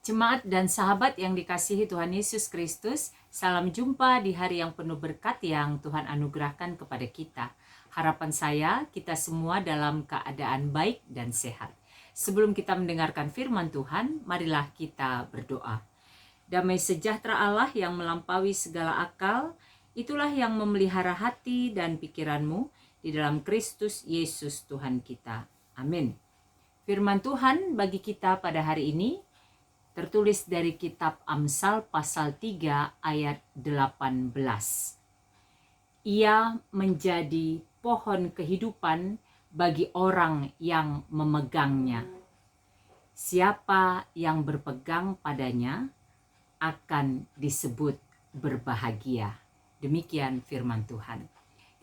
Jemaat dan sahabat yang dikasihi Tuhan Yesus Kristus, salam jumpa di hari yang penuh berkat yang Tuhan anugerahkan kepada kita. Harapan saya, kita semua dalam keadaan baik dan sehat. Sebelum kita mendengarkan firman Tuhan, marilah kita berdoa. Damai sejahtera Allah yang melampaui segala akal, itulah yang memelihara hati dan pikiranmu di dalam Kristus Yesus Tuhan kita. Amin. Firman Tuhan bagi kita pada hari ini tertulis dari kitab Amsal pasal 3 ayat 18. Ia menjadi pohon kehidupan bagi orang yang memegangnya. Siapa yang berpegang padanya akan disebut berbahagia. Demikian firman Tuhan.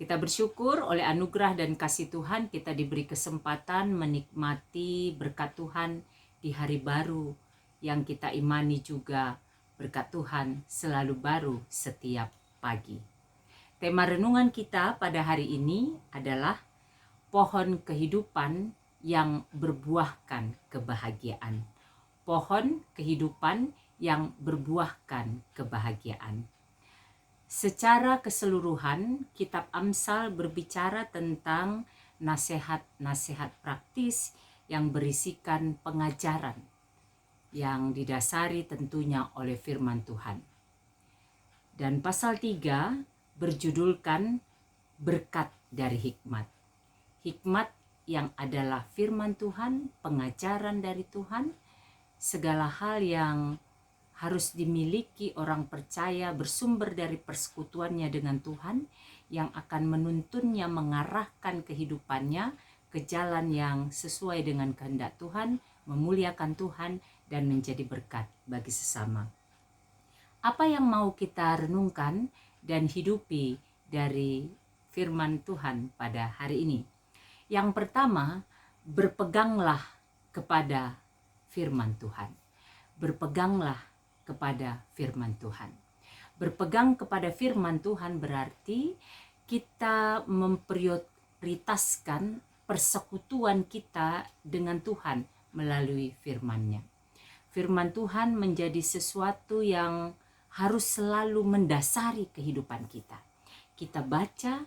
Kita bersyukur oleh anugerah dan kasih Tuhan kita diberi kesempatan menikmati berkat Tuhan di hari baru yang kita imani juga berkat Tuhan selalu baru setiap pagi. Tema renungan kita pada hari ini adalah pohon kehidupan yang berbuahkan kebahagiaan. Pohon kehidupan yang berbuahkan kebahagiaan. Secara keseluruhan, kitab Amsal berbicara tentang nasihat-nasihat praktis yang berisikan pengajaran yang didasari tentunya oleh firman Tuhan. Dan pasal 3 berjudulkan berkat dari hikmat. Hikmat yang adalah firman Tuhan, pengajaran dari Tuhan, segala hal yang harus dimiliki orang percaya bersumber dari persekutuannya dengan Tuhan yang akan menuntunnya mengarahkan kehidupannya ke jalan yang sesuai dengan kehendak Tuhan, memuliakan Tuhan, dan menjadi berkat bagi sesama. Apa yang mau kita renungkan dan hidupi dari firman Tuhan pada hari ini? Yang pertama, berpeganglah kepada firman Tuhan. Berpeganglah kepada firman Tuhan. Berpegang kepada firman Tuhan berarti kita memprioritaskan persekutuan kita dengan Tuhan melalui firman-Nya. Firman Tuhan menjadi sesuatu yang harus selalu mendasari kehidupan kita. Kita baca,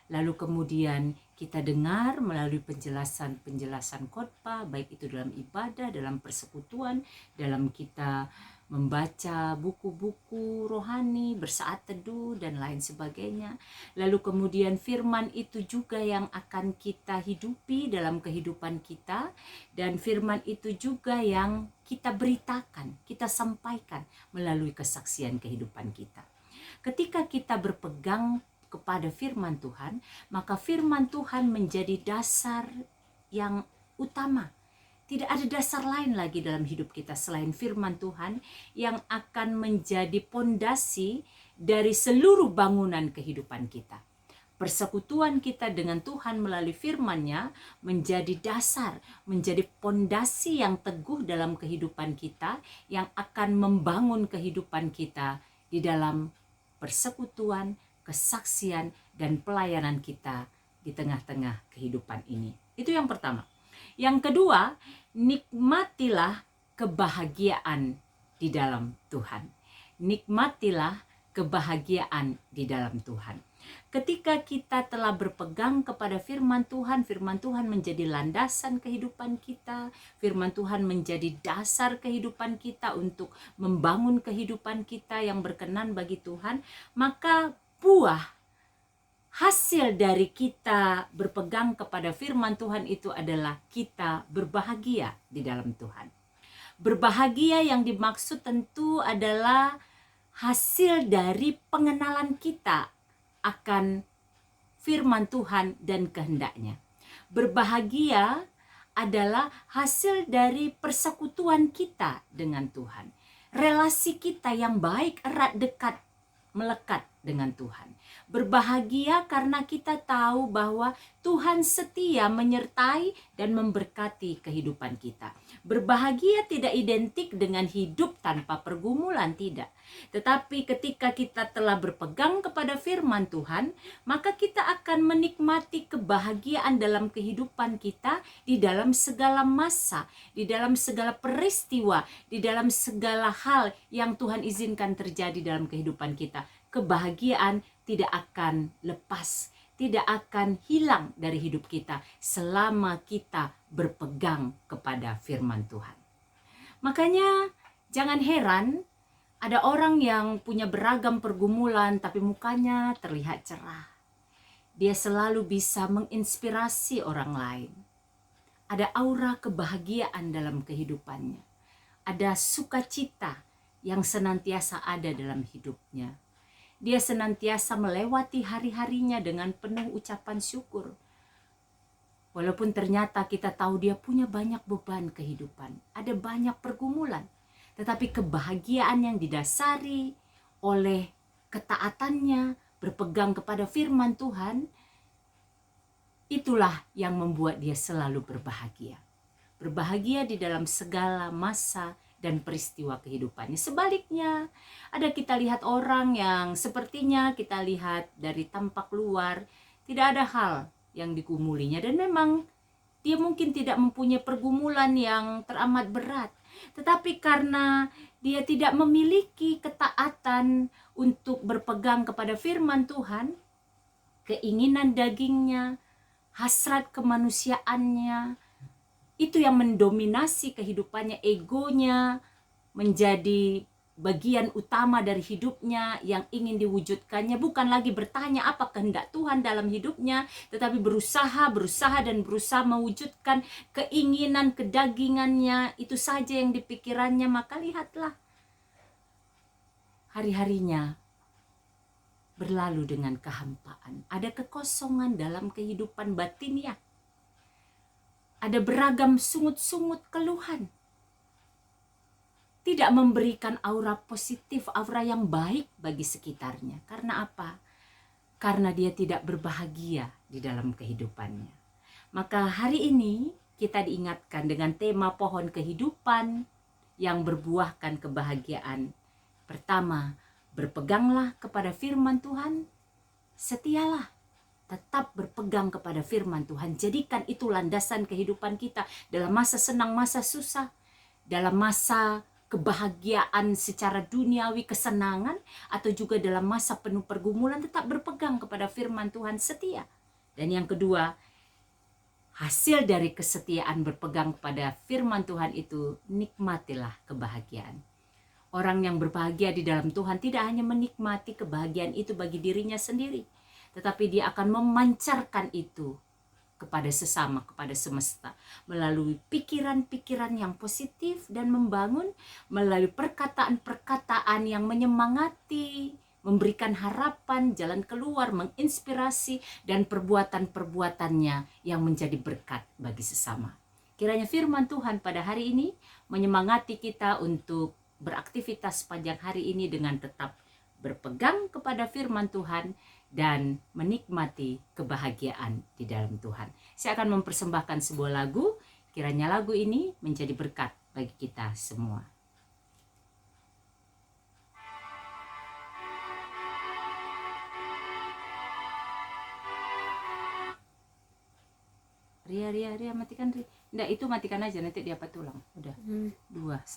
lalu kemudian kita dengar melalui penjelasan khotbah, baik itu dalam ibadah, dalam persekutuan, dalam kita membaca buku-buku rohani, bersaat teduh, dan lain sebagainya. Lalu kemudian firman itu juga yang akan kita hidupi dalam kehidupan kita, dan firman itu juga yang kita beritakan, kita sampaikan melalui kesaksian kehidupan kita. Ketika kita berpegang kepada firman Tuhan, maka firman Tuhan menjadi dasar yang utama. Tidak ada dasar lain lagi dalam hidup kita selain firman Tuhan yang akan menjadi pondasi dari seluruh bangunan kehidupan kita. Persekutuan kita dengan Tuhan melalui firman-Nya menjadi dasar, menjadi pondasi yang teguh dalam kehidupan kita yang akan membangun kehidupan kita di dalam persekutuan, kesaksian, dan pelayanan kita di tengah-tengah kehidupan ini. Itu yang pertama. Yang kedua, nikmatilah kebahagiaan di dalam Tuhan. Nikmatilah kebahagiaan di dalam Tuhan. Ketika kita telah berpegang kepada firman Tuhan menjadi landasan kehidupan kita, firman Tuhan menjadi dasar kehidupan kita untuk membangun kehidupan kita yang berkenan bagi Tuhan, maka buah hasil dari kita berpegang kepada firman Tuhan itu adalah kita berbahagia di dalam Tuhan. Berbahagia yang dimaksud tentu adalah hasil dari pengenalan kita akan firman Tuhan dan kehendak-Nya. Berbahagia adalah hasil dari persekutuan kita dengan Tuhan. Relasi kita yang baik, erat, dekat, melekat dengan Tuhan. Berbahagia karena kita tahu bahwa Tuhan setia menyertai dan memberkati kehidupan kita. Berbahagia tidak identik dengan hidup tanpa pergumulan, tidak. Tetapi ketika kita telah berpegang kepada firman Tuhan, maka kita akan menikmati kebahagiaan dalam kehidupan kita di dalam segala masa, di dalam segala peristiwa, di dalam segala hal yang Tuhan izinkan terjadi dalam kehidupan kita. Kebahagiaan tidak akan lepas, tidak akan hilang dari hidup kita selama kita berpegang kepada firman Tuhan. Makanya jangan heran ada orang yang punya beragam pergumulan tapi mukanya terlihat cerah. Dia selalu bisa menginspirasi orang lain. Ada aura kebahagiaan dalam kehidupannya. Ada sukacita yang senantiasa ada dalam hidupnya. Dia senantiasa melewati hari-harinya dengan penuh ucapan syukur. Walaupun ternyata kita tahu dia punya banyak beban kehidupan, ada banyak pergumulan, tetapi kebahagiaan yang didasari oleh ketaatannya, berpegang kepada firman Tuhan, itulah yang membuat dia selalu berbahagia. Berbahagia di dalam segala masa dan peristiwa kehidupannya. Sebaliknya, ada kita lihat orang yang sepertinya kita lihat dari tampak luar, tidak ada hal yang digumulinya. Dan memang dia mungkin tidak mempunyai pergumulan yang teramat berat. Tetapi karena dia tidak memiliki ketaatan untuk berpegang kepada firman Tuhan, keinginan dagingnya, hasrat kemanusiaannya, itu yang mendominasi kehidupannya, egonya menjadi bagian utama dari hidupnya. Yang ingin diwujudkannya bukan lagi bertanya apa kehendak Tuhan dalam hidupnya, tetapi berusaha mewujudkan keinginan kedagingannya, itu saja yang dipikirannya. Maka lihatlah, hari-harinya berlalu dengan kehampaan. Ada kekosongan dalam kehidupan batinnya. Ada beragam sungut-sungut keluhan. Tidak memberikan aura positif, aura yang baik bagi sekitarnya. Karena apa? Karena dia tidak berbahagia di dalam kehidupannya. Maka hari ini kita diingatkan dengan tema pohon kehidupan yang berbuahkan kebahagiaan. Pertama, berpeganglah kepada firman Tuhan, setialah. Tetap berpegang kepada firman Tuhan. Jadikan itu landasan kehidupan kita dalam masa senang, masa susah, dalam masa kebahagiaan secara duniawi, kesenangan, atau juga dalam masa penuh pergumulan. Tetap berpegang kepada firman Tuhan, setia. Dan yang kedua, hasil dari kesetiaan berpegang kepada firman Tuhan itu, nikmatilah kebahagiaan. Orang yang berbahagia di dalam Tuhan tidak hanya menikmati kebahagiaan itu bagi dirinya sendiri, tetapi dia akan memancarkan itu kepada sesama, kepada semesta, melalui pikiran-pikiran yang positif dan membangun, melalui perkataan-perkataan yang menyemangati, memberikan harapan, jalan keluar, menginspirasi, dan perbuatan-perbuatannya yang menjadi berkat bagi sesama. Kiranya firman Tuhan pada hari ini menyemangati kita untuk beraktivitas sepanjang hari ini dengan tetap berpegang kepada firman Tuhan dan menikmati kebahagiaan di dalam Tuhan. Saya akan mempersembahkan sebuah lagu, kiranya lagu ini menjadi berkat bagi kita semua. Ria, matikan Ria. Nggak, itu matikan aja, nanti dia apa tulang. Udah, 2